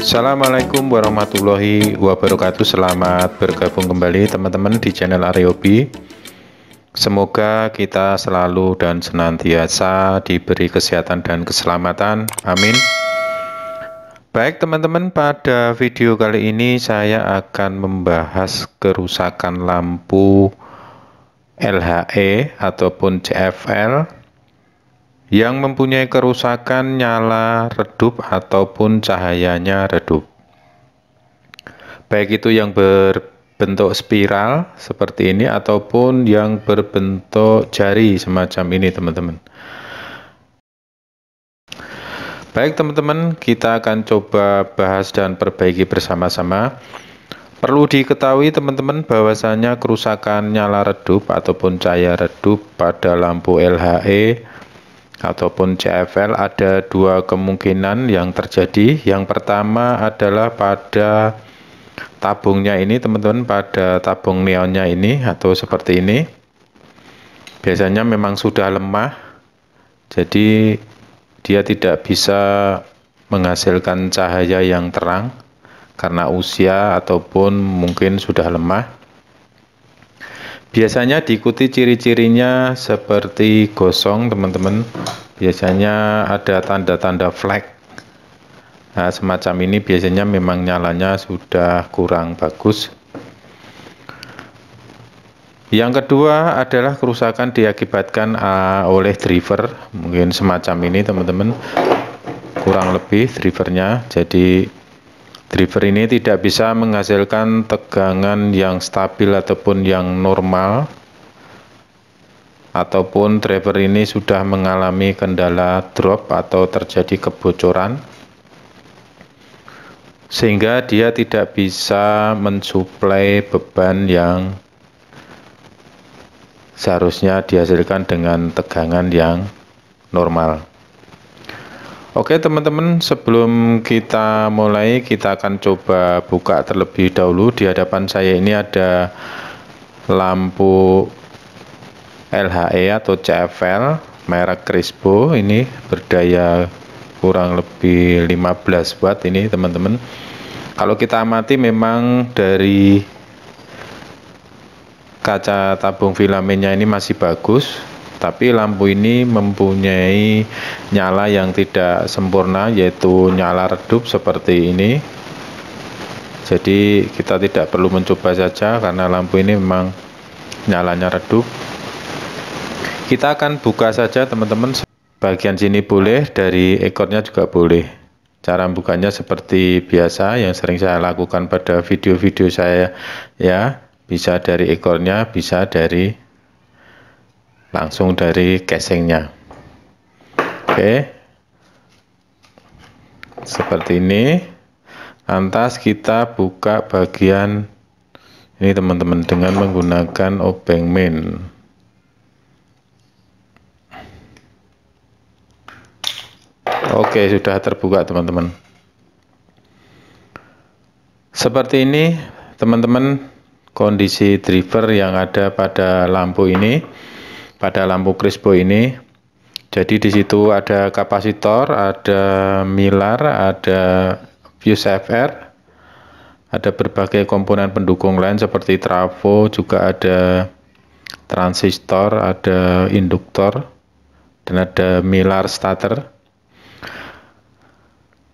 Assalamualaikum warahmatullahi wabarakatuh. Selamat bergabung kembali teman-teman di channel Aryobi. Semoga kita selalu dan senantiasa diberi kesehatan dan keselamatan. Amin. Baik teman-teman, pada video kali ini saya akan membahas kerusakan lampu LHE ataupun CFL yang mempunyai kerusakan nyala redup ataupun cahayanya redup. Baik itu yang berbentuk spiral seperti ini ataupun yang berbentuk jari semacam ini teman-teman. Baik teman-teman, kita akan coba bahas dan perbaiki bersama-sama. Perlu diketahui teman-teman bahwasanya kerusakan nyala redup ataupun cahaya redup pada lampu LHE ataupun CFL ada dua kemungkinan yang terjadi. Yang pertama adalah pada tabungnya ini teman-teman, pada tabung neonnya ini atau seperti ini. Biasanya memang sudah lemah, jadi dia tidak bisa menghasilkan cahaya yang terang karena usia ataupun mungkin sudah lemah. Biasanya diikuti ciri-cirinya seperti gosong teman-teman. Biasanya ada tanda-tanda flag. Nah, semacam ini biasanya memang nyalanya sudah kurang bagus. Yang kedua adalah kerusakan diakibatkan oleh driver. Mungkin semacam ini teman-teman. Kurang lebih drivernya. Jadi driver ini tidak bisa menghasilkan tegangan yang stabil ataupun yang normal, ataupun driver ini sudah mengalami kendala drop atau terjadi kebocoran sehingga dia tidak bisa mensuplai beban yang seharusnya dihasilkan dengan tegangan yang normal. Oke teman-teman, sebelum kita mulai, kita akan coba buka terlebih dahulu. Di hadapan saya ini ada lampu LHE atau CFL merek Crispo. Ini berdaya kurang lebih 15 watt ini teman-teman. Kalau kita amati memang dari kaca tabung filamennya ini masih bagus, tapi lampu ini mempunyai nyala yang tidak sempurna, yaitu nyala redup seperti ini. Jadi kita tidak perlu mencoba saja karena lampu ini memang nyalanya redup. Kita akan buka saja teman-teman. Bagian sini boleh, dari ekornya juga boleh. Cara bukanya seperti biasa yang sering saya lakukan pada video-video saya ya. Bisa dari ekornya, bisa dari langsung dari casingnya. Oke, seperti ini. Lantas kita buka bagian ini teman-teman dengan menggunakan obeng main. Oke, sudah terbuka teman-teman. Seperti ini teman-teman kondisi driver yang ada pada lampu ini, pada lampu Crispo ini. Jadi di situ ada kapasitor, ada milar, ada fuse FR, ada berbagai komponen pendukung lain seperti trafo, juga ada transistor, ada induktor, dan ada milar starter.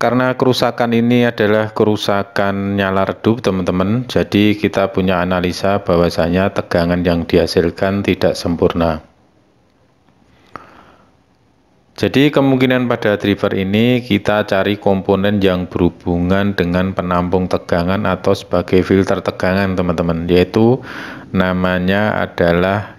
Karena kerusakan ini adalah kerusakan nyala redup teman-teman, jadi kita punya analisa bahwasanya tegangan yang dihasilkan tidak sempurna. Jadi kemungkinan pada driver ini kita cari komponen yang berhubungan dengan penampung tegangan atau sebagai filter tegangan teman-teman, yaitu namanya adalah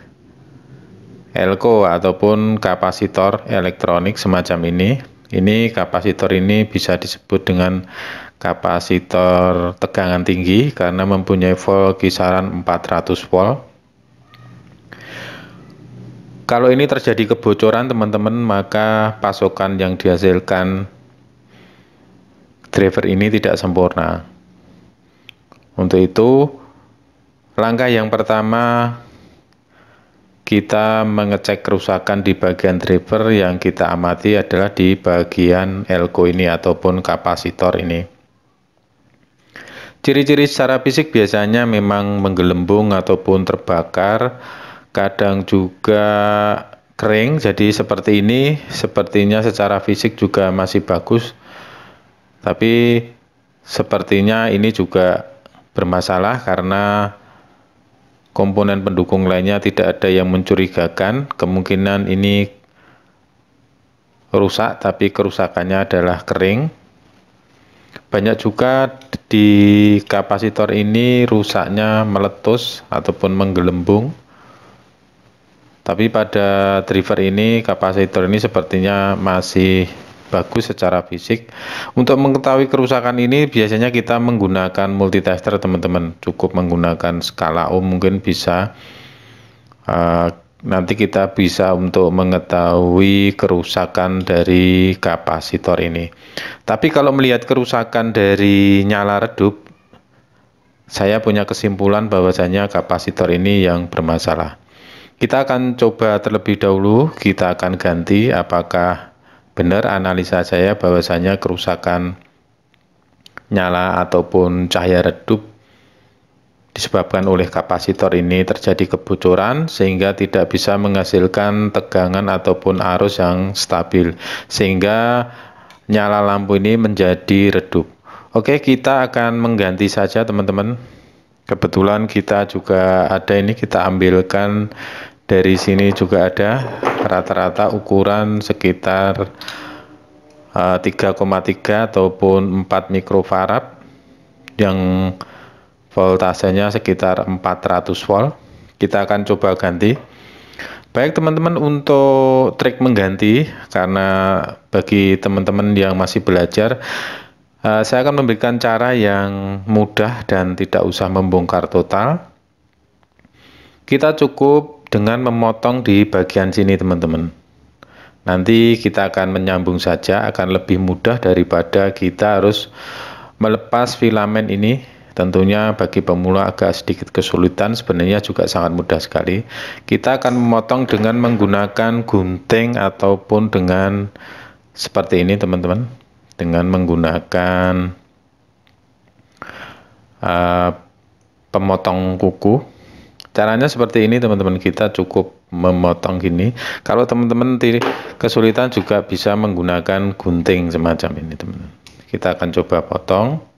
elko ataupun kapasitor elektronik semacam ini. Ini kapasitor ini bisa disebut dengan kapasitor tegangan tinggi karena mempunyai volt kisaran 400 volt. Kalau ini terjadi kebocoran teman-teman, maka pasokan yang dihasilkan driver ini tidak sempurna. Untuk itu, langkah yang pertama kita mengecek kerusakan di bagian driver. Yang kita amati adalah di bagian elko ini ataupun kapasitor ini. Ciri-ciri secara fisik biasanya memang menggelembung ataupun terbakar, kadang juga kering. Jadi seperti ini, sepertinya secara fisik juga masih bagus, tapi sepertinya ini juga bermasalah karena komponen pendukung lainnya tidak ada yang mencurigakan. Kemungkinan ini rusak, tapi kerusakannya adalah kering. Banyak juga di kapasitor ini rusaknya meletus ataupun menggelembung. Tapi pada driver ini, kapasitor ini sepertinya masih bagus secara fisik. Untuk mengetahui kerusakan ini biasanya kita menggunakan multitester, teman-teman. Cukup menggunakan skala ohm mungkin bisa. Nanti kita bisa untuk mengetahui kerusakan dari kapasitor ini. Tapi kalau melihat kerusakan dari nyala redup, saya punya kesimpulan bahwasanya kapasitor ini yang bermasalah. Kita akan coba terlebih dahulu, kita akan ganti apakah benar analisa saya bahwasanya kerusakan nyala ataupun cahaya redup disebabkan oleh kapasitor ini terjadi kebocoran sehingga tidak bisa menghasilkan tegangan ataupun arus yang stabil sehingga nyala lampu ini menjadi redup. Oke, kita akan mengganti saja teman-teman. Kebetulan kita juga ada ini, kita ambilkan dari sini juga ada rata-rata ukuran sekitar 3,3 ataupun 4 mikrofarad yang voltasenya sekitar 400 volt. Kita akan coba ganti. Baik teman-teman, untuk trik mengganti, karena bagi teman-teman yang masih belajar, saya akan memberikan cara yang mudah dan tidak usah membongkar total. Kita cukup dengan memotong di bagian sini teman-teman. Nanti kita akan menyambung saja, akan lebih mudah daripada kita harus melepas filamen ini. Tentunya bagi pemula agak sedikit kesulitan, sebenarnya juga sangat mudah sekali. Kita akan memotong dengan menggunakan gunting ataupun dengan seperti ini teman-teman, dengan menggunakan pemotong kuku. Caranya seperti ini teman-teman, kita cukup memotong gini. Kalau teman-teman kesulitan juga bisa menggunakan gunting semacam ini teman-teman. Kita akan coba potong.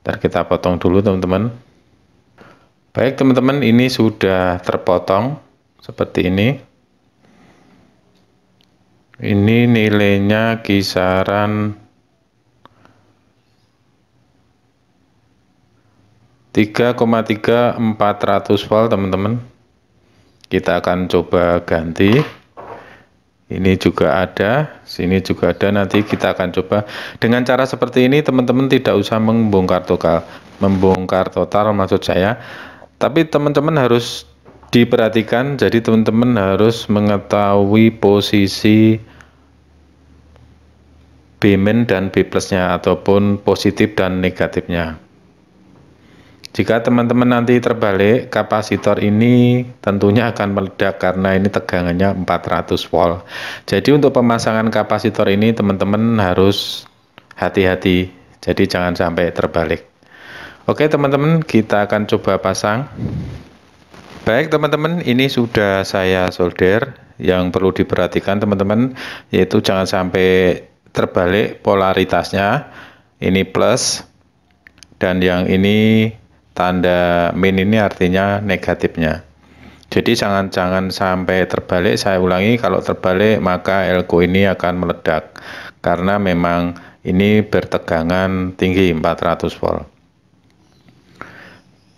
Ntar kita potong dulu teman-teman. Baik teman-teman, ini sudah terpotong seperti ini. Ini nilainya kisaran 3,3400 volt teman-teman. Kita akan coba ganti. Ini juga ada, sini juga ada. Nanti kita akan coba dengan cara seperti ini teman-teman, tidak usah membongkar total maksud saya. Tapi teman-teman harus diperhatikan, jadi teman-teman harus mengetahui posisi B- dan B plusnya ataupun positif dan negatifnya. Jika teman-teman nanti terbalik, kapasitor ini tentunya akan meledak karena ini tegangannya 400 volt. Jadi untuk pemasangan kapasitor ini teman-teman harus hati-hati, jadi jangan sampai terbalik. Oke teman-teman, kita akan coba pasang. Baik teman-teman, ini sudah saya solder. Yang perlu diperhatikan teman-teman, yaitu jangan sampai terbalik polaritasnya. Ini plus, dan yang ini tanda min ini artinya negatifnya. Jadi jangan sampai terbalik. Saya ulangi, kalau terbalik maka elko ini akan meledak karena memang ini bertegangan tinggi 400 volt.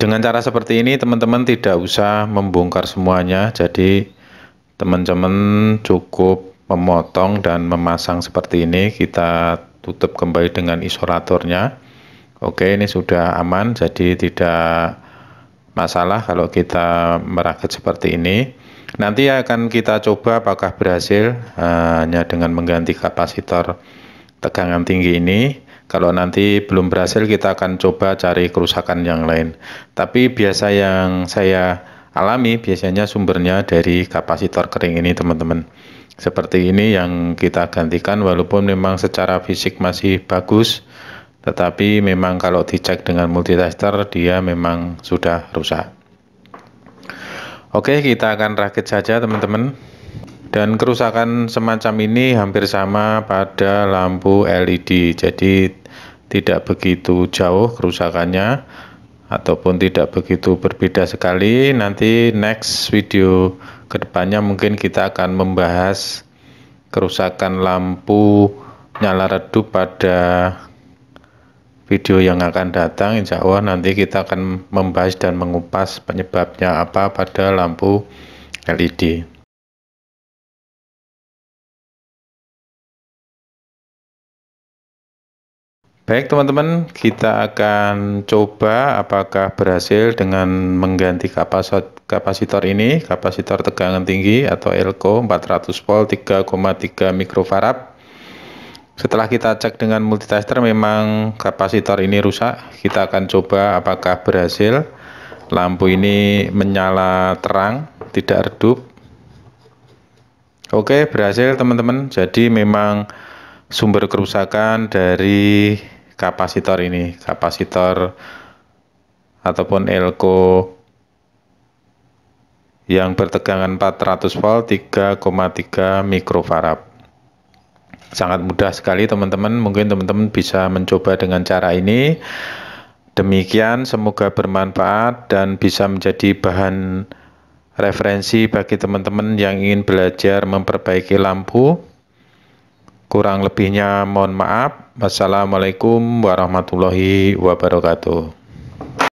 Dengan cara seperti ini teman-teman tidak usah membongkar semuanya. Jadi teman-teman cukup memotong dan memasang seperti ini. Kita tutup kembali dengan isolatornya. Oke, ini sudah aman, jadi tidak masalah kalau kita merakit seperti ini. Nanti akan kita coba apakah berhasil hanya dengan mengganti kapasitor tegangan tinggi ini. Kalau nanti belum berhasil, kita akan coba cari kerusakan yang lain. Tapi biasa yang saya alami biasanya sumbernya dari kapasitor kering ini teman-teman. Seperti ini yang kita gantikan, walaupun memang secara fisik masih bagus, tetapi memang kalau dicek dengan multitester dia memang sudah rusak. Oke, kita akan rakit saja teman-teman. Dan kerusakan semacam ini hampir sama pada lampu LED, jadi tidak begitu jauh kerusakannya ataupun tidak begitu berbeda sekali. Nanti next video kedepannya mungkin kita akan membahas kerusakan lampu nyala redup pada video yang akan datang. Insya Allah nanti kita akan membahas dan mengupas penyebabnya apa pada lampu LED. Baik teman-teman, kita akan coba apakah berhasil dengan mengganti kapasitor ini, kapasitor tegangan tinggi atau Elco 400 volt 3,3 mikrofarad. Setelah kita cek dengan multitester memang kapasitor ini rusak, kita akan coba apakah berhasil lampu ini menyala terang, tidak redup. Oke, berhasil teman-teman. Jadi memang sumber kerusakan dari kapasitor ini, kapasitor ataupun Elco yang bertegangan 400 volt 3,3 mikrofarad. Sangat mudah sekali teman-teman, mungkin teman-teman bisa mencoba dengan cara ini. Demikian, semoga bermanfaat dan bisa menjadi bahan referensi bagi teman-teman yang ingin belajar memperbaiki lampu. Kurang lebihnya mohon maaf. Wassalamualaikum warahmatullahi wabarakatuh.